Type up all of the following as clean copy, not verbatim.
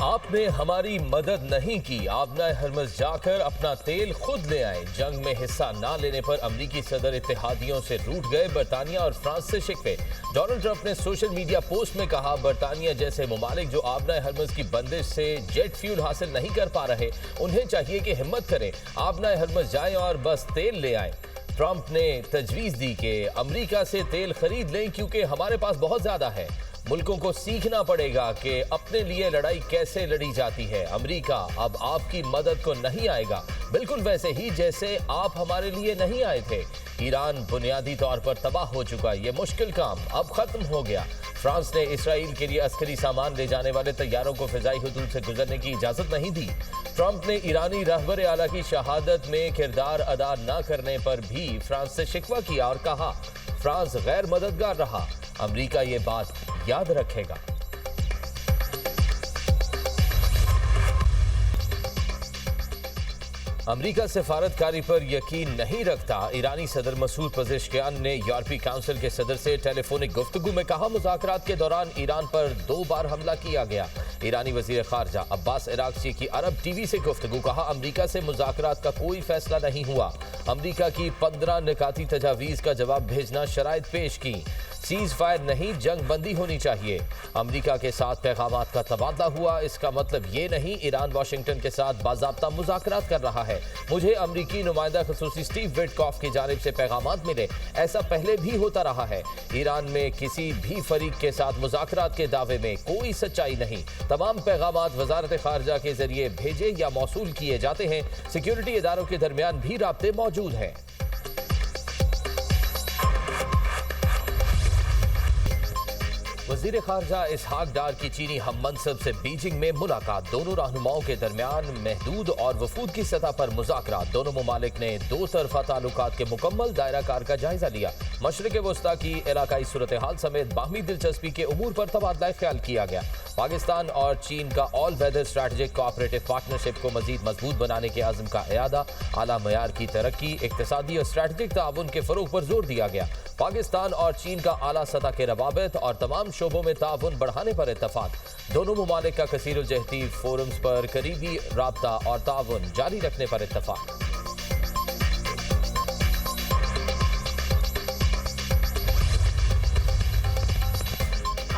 आपने हमारी मदद नहीं की, आबनाए हरमज जाकर अपना तेल खुद ले आए। जंग में हिस्सा ना लेने पर अमरीकी सदर इत्तेहादियों से रूठ गए, बरतानिया और फ्रांस से शिकवे। डोनाल्ड ट्रंप ने सोशल मीडिया पोस्ट में कहा, बरतानिया जैसे ममालिक जो आबनाए हरमज की बंदिश से जेट फ्यूल हासिल नहीं कर पा रहे, उन्हें चाहिए कि हिम्मत करें, आबनाए हरमज जाएं और बस तेल ले आएं। ट्रंप ने तजवीज़ दी कि अमरीका से तेल खरीद लें क्योंकि हमारे पास बहुत ज़्यादा है। मुल्कों को सीखना पड़ेगा कि अपने लिए लड़ाई कैसे लड़ी जाती है। अमरीका अब आपकी मदद को नहीं आएगा, बिल्कुल वैसे ही जैसे आप हमारे लिए नहीं आए थे। ईरान बुनियादी तौर पर तबाह हो चुका, ये मुश्किल काम अब खत्म हो गया। फ्रांस ने इसराइल के लिए अस्करी सामान ले जाने वाले तैयारों को फिजाई हुदूद से गुजरने की इजाजत नहीं दी। ट्रंप ने ईरानी रहबर आला की शहादत में किरदार अदा न करने पर भी फ्रांस से शिकवा किया और कहा, फ्रांस गैर मददगार रहा, अमरीका ये बात याद रखेगा। अमरीका सिफारतकारी पर यकीन नहीं रखता। ईरानी सदर मसूद पजेश्कियान ने यूरोपीय काउंसिल के सदर से टेलीफोनिक गुफ्तगू में कहा, मुज़ाकरात के दौरान ईरान पर 2 बार हमला किया गया। ईरानी वजीर खारजा अब्बास इराक्ची की अरब टीवी से गुफ्तगू, कहा, अमरीका से मुज़ाकरात का कोई फैसला नहीं हुआ। अमरीका की 15 निकाती तजावीज़ का जवाब भेजना शराइत पेश की। सीज फायर नहीं, जंग बंदी होनी चाहिए। अमरीका के साथ पैगामात का तबादला हुआ, इसका मतलब ये नहीं ईरान वाशिंगटन के साथ बाज़ाब्ता मुज़ाकरात कर रहा है। मुझे अमरीकी नुमाइंदा खसूसी स्टीव विटकॉफ की जानिब से पैगामात मिले, ऐसा पहले भी होता रहा है। ईरान में किसी भी फरीक के साथ मुज़ाकरात के दावे में कोई सच्चाई नहीं। तमाम पैगामात वजारत खारजा के जरिए भेजे या मौसूल किए जाते हैं। सिक्योरिटी इदारों के दरमियान भी राब्ते मौजूद हैं। वज़ीर खारजा इसहाक डार की चीनी हम मनसब से बीजिंग में मुलाकात। दोनों रहनुमाओं के दरमियान महदूद और वफूद की सतह पर मुज़ाकरात। दोनों ममालिक ने 2 तरफ़ा ताल्लुकात के मुकम्मल दायरा कार का जायजा लिया। मशरिक़ वस्ता की इलाकाई सूरत हाल समेत बाहमी दिलचस्पी के उमूर पर तबादला ख्याल किया गया। पाकिस्तान और चीन का all weather strategic cooperative partnership को मजीद मजबूत बनाने के आज़म का इरादा। आला मयार की तरक्की, इक़्तिसादी और स्ट्रैटेजिक ताउन के फ़रोग़ पर जोर दिया गया। पाकिस्तान और चीन का आला सतह के रवाबित और तमाम शोबों में ताउन बढ़ाने पर इत्तफाक। दोनों ममालिक का कसीरुल जहती फोरम्स पर करीबी राब्ता और ताउन जारी रखने पर इत्तफाक।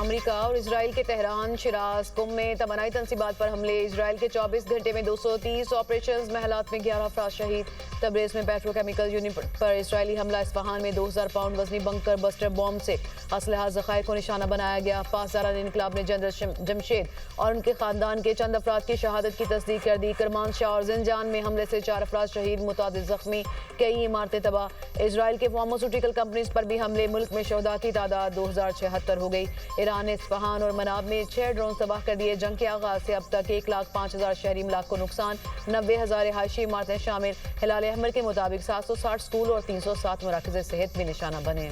अमेरिका और इसराइल के तेहरान, शिराज, कुम में तमन्नाई तंसीबात पर हमले। इसराइल के 24 घंटे में 230 ऑपरेशन में हालात में 11 अफराद शहीद। तबरेज़ में पेट्रोकेमिकल यूनिट पर इसराइली हमला। इस्फहान में 2000 पाउंड वजनी बंकर बस्टर बॉम्ब से असलहा ज़खायर को निशाना बनाया गया। पासदारान इनकलाब ने जनरल जमशेद और उनके खानदान के चंद अफराद की शहादत की तस्दीक कर दी। करमानशाह और जिंजान में हमले से 4 अफराद शहीद, मुतादिद जख्मी, कई इमारतें तबाह। इसराइल के फार्मास्यूटिकल कंपनीज पर भी हमले। मुल्क में शहदा की तादाद 2076 हो गई। ईरान ने इस्फहान और मनाब में 6 ड्रोन तबाह कर दिए। जंग के आगाज से अब तक 1,05,000 शहरी इमलाक को नुकसान, 90,000 रिहायशी इमारतें शामिल। हिलाल अहमर के मुताबिक 760 स्कूल और 307 मराकज़ सेहत भी निशाना बने।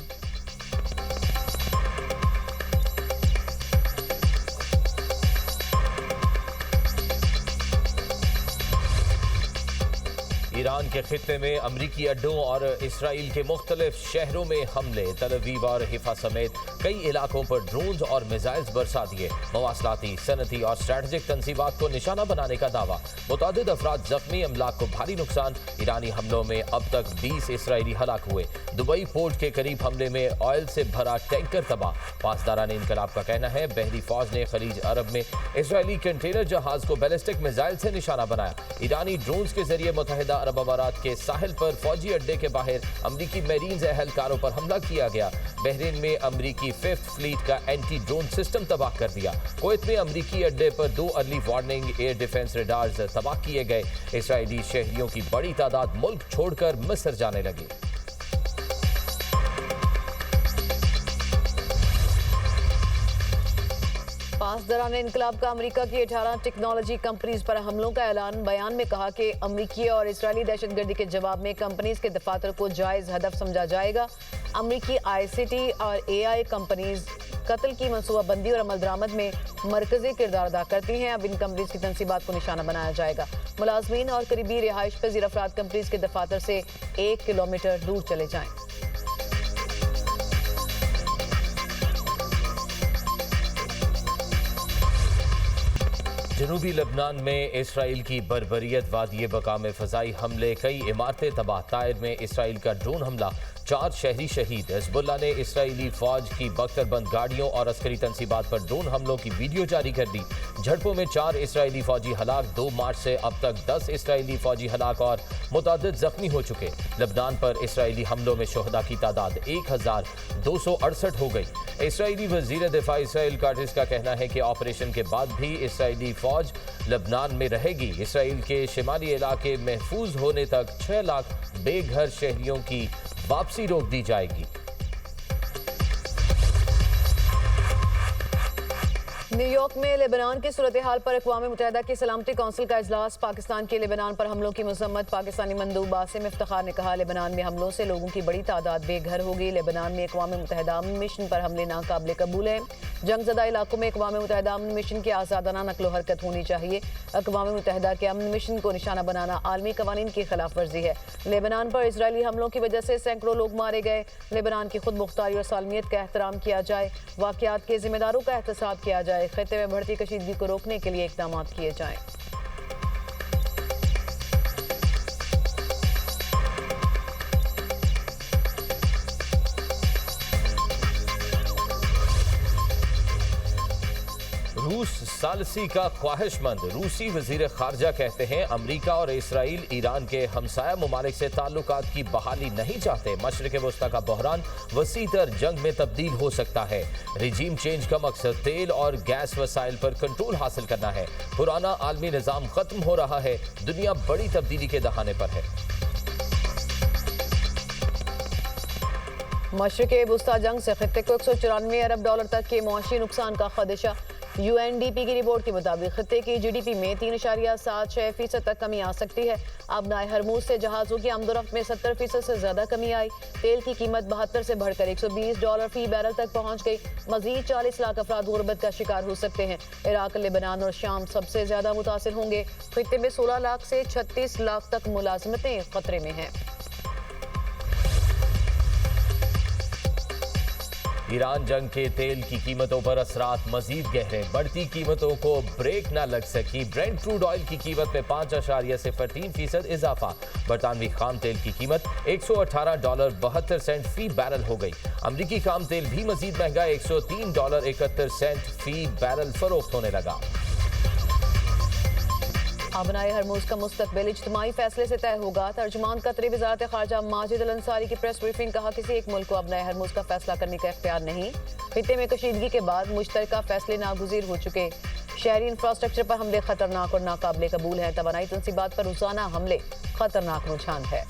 ईरान के खित्ते में अमरीकी अड्डों और इसराइल के मुख्तलिफ शहरों में हमले। तल अवीव और हिफा समेत कई इलाकों पर ड्रोन्स और मिसाइल्स बरसा दिए। मवासलाती, सनती और स्ट्रैटेजिक तंसीबात को निशाना बनाने का दावा। मुतादिद अफराद जख्मी, अमलाक को भारी नुकसान। ईरानी हमलों में अब तक 20 इसराइली हलाक हुए। दुबई पोर्ट के करीब हमले में ऑयल से भरा टैंकर तबाह। पासदारान इनकलाब का कहना है, बहरी फौज ने खलीज अरब में इसराइली कंटेनर जहाज को बैलिस्टिक मिसाइल से निशाना बनाया। ईरानी ड्रोन्स के जरिए मुत्तहिदा अरब अमारात के साहिल पर फौजी अड्डे के बाहर अमरीकी मेरीन्स एहलकारों पर हमला किया गया। बहरीन में अमरीकी 5th फ्लीट का एंटी ड्रोन सिस्टम तबाह कर दिया। कुवैत में अमरीकी अड्डे पर 2 early warning air defence radars तबाह किए गए। इसराइली शहरियों की बड़ी तादाद मुल्क छोड़कर मिस्र जाने लगी। पासदारान इनकलाब का अमेरिका की 18 टेक्नोलॉजी कंपनीज पर हमलों का ऐलान। बयान में कहा कि अमरीकी और इसराइली दहशतगर्दी के जवाब में कंपनीज के दफातर को जायज़ हदफ समझा जाएगा। अमरीकी ICT और AI कंपनीज कत्ल की मनसूबाबंदी और अमल दरामद में मरकजी किरदार अदा करती हैं। अब इन कंपनीज की तनसीबात को निशाना बनाया जाएगा। मुलाजमीन और करीबी रिहाइश पजीर अफराद कंपनीज के दफातर से 1 किलोमीटर दूर चले जाएं। जनूबी लबनान में इसराइल की बर्बरियत, वादी बका में फजाई हमले, कई इमारतें तबाह। ताइर में इसराइल का ड्रोन हमला, 4 शहरी शहीद। हिजबुल्लाह ने इसराइली फौज की बख्तरबंद गाड़ियों और अस्करी तंसीबात पर ड्रोन हमलों की वीडियो जारी कर दी। झड़पों में 4 इसराइली फौजी हलाक। 2 मार्च से अब तक 10 इसराइली फौजी हलाक और मुतादिद जख्मी हो चुके। लबनान पर इसराइली हमलों में शोहदा की तादाद 1268 हो गई। इसराइली वजीर दिफा इसराइल काटिस का कहना है कि ऑपरेशन के बाद भी इसराइली फौज लबनान में रहेगी। इसराइल के शिमाली इलाके महफूज होने तक 6 लाख बेघर शहरियों की वापसी रोक दी जाएगी। न्यूयॉर्क में लेबनान की सूरत हाल पर अक़वाम मुत्तहिदा की सलामती कौंसिल का इजलास। पाकिस्तान के लेबनान पर हमलों की मजम्मत। पाकिस्तानी मंदूब बासिम इफ्तिखार ने कहा, लेबनान में हमलों से लोगों की बड़ी तादाद बेघर होगी। लेबनान में अक़वाम मुत्तहिदा मिशन पर हमले नाकाबिले कबूल हैं। जंगज़दा इलाकों में अक़वाम मुत्तहिदा अमन मिशन की आज़ादाना नकलो हरकत होनी चाहिए। अक़वाम मुत्तहिदा के अमन मिशन को निशाना बनाना आलमी कवानीन की खिलाफ वर्जी है। लेबनान पर इजरायली हमलों की वजह से सैकड़ों लोग मारे गए। लेबनान की खुद मुख्तारी और सालमियत का एहतराम किया जाए। वाक़यात के जिम्मेदारों का एहतसाब किया जाए। खित्ते में बढ़ती कशीदगी को रोकने के लिए इक़दाम किए जाएं। रूस सालसी का ख्वाहिशमंद। रूसी वजीर खारजा कहते हैं, अमरीका और इसराइल ईरान के हमसाया ममालिक से ताल्लुकात की बहाली नहीं चाहते। मशरिक़ वस्ता का बहरान वसी तर जंग में तब्दील हो सकता है। रिजीम चेंज का मकसद तेल और गैस वसाइल पर कंट्रोल हासिल करना है। पुराना आलमी निज़ाम खत्म हो रहा है। दुनिया बड़ी तब्दीली के दहाने पर है। मशरिक़ वस्ता जंग से खित्ते को $194 अरब तक के मुआशी नुकसान का खदशा। UNDP की रिपोर्ट के मुताबिक खित्ते की GDP में 3.76% तक कमी आ सकती है। आबनाए हरमूज से जहाज़ों की आमदोरफ्त में 70% से ज्यादा कमी आई। तेल की कीमत 72 से बढ़कर $120 फी बैरल तक पहुंच गई। मजीद 40 लाख अफराद गुर्बत का शिकार हो सकते हैं। इराक, लेबनान और शाम सबसे ज्यादा मुतासिर होंगे। खित्ते में 16 लाख से 36 लाख तक मुलाजमतें खतरे में हैं। ईरान जंग के तेल की कीमतों पर असरात मजीद गहरे। बढ़ती कीमतों को ब्रेक न लग सकी। ब्रेंट क्रूड ऑयल की कीमत में 5.03% इजाफा। बरतानवी खाम तेल की कीमत $118.72 फी बैरल हो गई। अमरीकी खाम तेल भी मजीद महंगा, $103.71 फी बैरल फरोख्त होने लगा। आबनाए हरमूज का मुस्तकबिल इज्तिमाई फैसले से तय होगा। तर्जुमान कतरी वज़ारत ख़ारजा माजिद अल अंसारी की प्रेस ब्रीफिंग। कहा, किसी एक मुल्क को आबनाए हरमूज का फैसला करने का इख्तियार नहीं। खित्ते में कशीदगी के बाद मुश्तरका फैसले नागुज़ीर हो चुके। शहरी इंफ्रास्ट्रक्चर पर हमले खतरनाक और नाकाबिले कबूल हैं। तवानाई तंसीबात पर रोज़ाना हमले खतरनाक रुझान है।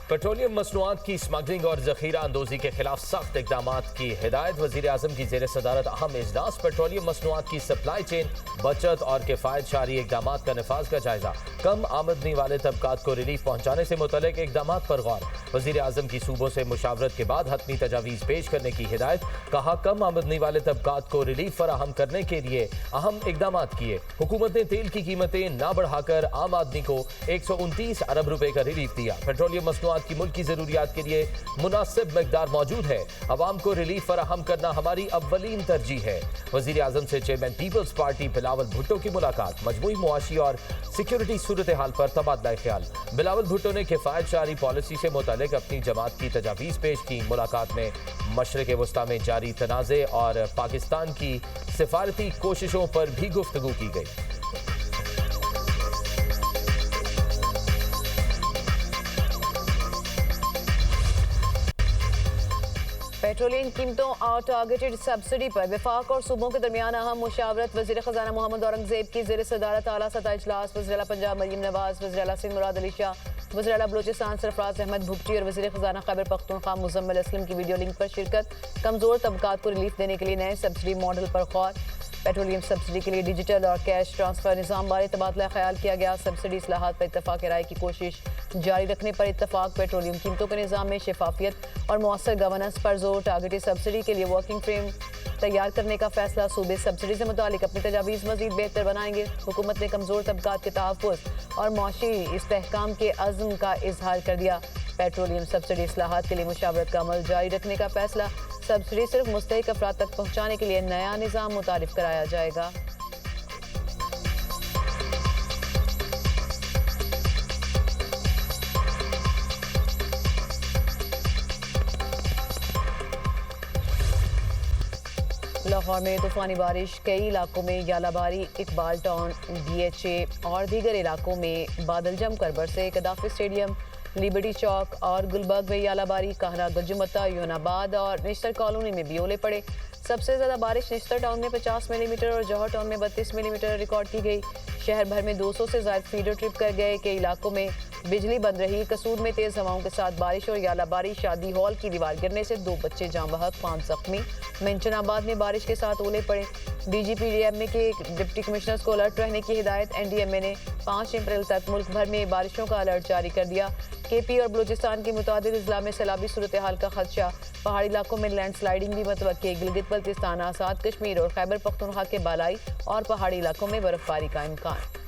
पेट्रोलियम मसनूआत की स्मगलिंग और जखीरा अंदोजी के खिलाफ सख्त इकदाम की हिदायत। वजीर आजम की जेर सदारत अहम इजलास। पेट्रोलियम मसनूआत की सप्लाई चेन, बचत और किफायत शारी इकदाम का नफाज का जायजा। कम आमदनी वाले तबकात को रिलीफ पहुंचाने से मुतल्लिक इकदाम पर गौर। वजीर आजम की सूबों से मुशावरत के बाद हतमी तजावीज़ पेश करने की हिदायत। कहा, कम आमदनी वाले तबकात को रिलीफ फराहम करने के लिए अहम इकदाम किए। हुकूमत ने तेल की कीमतें न बढ़ाकर आम आदमी को 129 अरब रुपए का रिलीफ दिया। पेट्रोलियम मसनूआत की मुल्की जरूरियात के लिए मुनासिब मकदार मौजूद है। अवाम को रिलीफ फराहम करना हमारी अव्वलीन तरजीह है। वजीर आजम से chairman Peoples Party Bilawal Bhutto की मुलाकात। मजमूई मुआशी और सिक्योरिटी सूरत हाल पर तबादला ख्याल। बिलावल भुट्टो ने किफायत शारी पॉलिसी से मुतालिक अपनी जमात की तजावीज़ पेश की। मुलाकात में मशरिक़ वस्ता में जारी तनाज़े और पाकिस्तान की सिफारती कोशिशों पर भी गुफ्तगू की गई। पेट्रोलियम कीमतों और टारगेटेड सब्सिडी पर वफाक और सूबों के दरमियान अहम मुशावरत। वज़ीर ख़ज़ाना मोहम्मद औरंगज़ेब की ज़ेर सदारत आला सतह इजलास। वज़ीर आला पंजाब मरीम नवाज, वज़ीर आला सिंध मुराद अली शाह, वज़ीर आला बलूचिस्तान सरफराज अहमद भुगटी और वज़ीर ख़ज़ाना खैबर पख्तूनख्वा मुज़म्मिल असलम की वीडियो लिंक पर शिरकत। कमज़ोर तबकात को रिलीफ देने के लिए नए सब्सिडी मॉडल पर गौर। पेट्रोलियम सब्सिडी के लिए डिजिटल और कैश ट्रांसफर निज़ाम बारे तबादला ख्याल किया गया। सब्सिडी इस्लाहात पर इत्तफ़ाक़ राय की कोशिश। जारी रखने पर इत्तफाक। पेट्रोलियम कीमतों के निज़ाम में शफाफियत और मौसर गवर्नेंस पर जोर। टारगेटेड सब्सिडी के लिए वर्किंग फ्रेम तैयार करने का फैसला। सूबे सब्सिडी से मुतालिक अपनी तजावीज़ मज़ीद बेहतर बनाएंगे। हुकूमत ने कमज़ोर तबकात के तहफ़्फ़ुज़ और मौशी इस्तेहकाम के अज़्म का इजहार कर दिया। पेट्रोलियम सब्सिडी इस्लाहात के लिए मुशावरत का अमल जारी रखने का फैसला। सब्सिडी सिर्फ मुस्तहिक अफराद तक पहुँचाने के लिए नया निज़ाम मुतारिफ कराया जाएगा। लाहौर में तूफानी बारिश, कई इलाकों में यालाबारी। इकबाल टाउन, DHA और दीगर इलाकों में बादल जमकर बरसे। गद्दाफी स्टेडियम, लिबर्टी चौक और गुलबर्ग में यालाबारी। काहरा, गजुमता, यूनाबाद और निश्तर कॉलोनी में भी ओले पड़े। सबसे ज़्यादा बारिश निश्तर टाउन में 50 मिलीमीटर और जौहर टाउन में 32 मिलीमीटर रिकॉर्ड की गई। शहर भर में 200 से ज़ायद फीडर ट्रिप कर गए। कई इलाकों में बिजली बंद रही। कसूर में तेज़ हवाओं के साथ बारिश और यालाबारी। शादी हॉल की दीवार गिरने से 2 बच्चे जाँ बहक, 5 जख्मी। मेंशनाबाद में बारिश के साथ ओले पड़े। DGP DMA के डिप्टी कमिश्नर्स को अलर्ट रहने की हिदायत। NDMA ने 5 अप्रैल तक मुल्क भर में बारिशों का अलर्ट जारी कर दिया। KP और बलूचिस्तान के मुताबिक अजला में सैलाबी सूरत हाल का खदशा। पहाड़ी इलाकों में लैंडस्लाइडिंग भी मतवक्के। गिलगित बल्तिस्तान, आज़ाद कश्मीर और खैबर पख्तूनख्वा के बालाई और पहाड़ी इलाकों में बर्फबारी का इम्कान।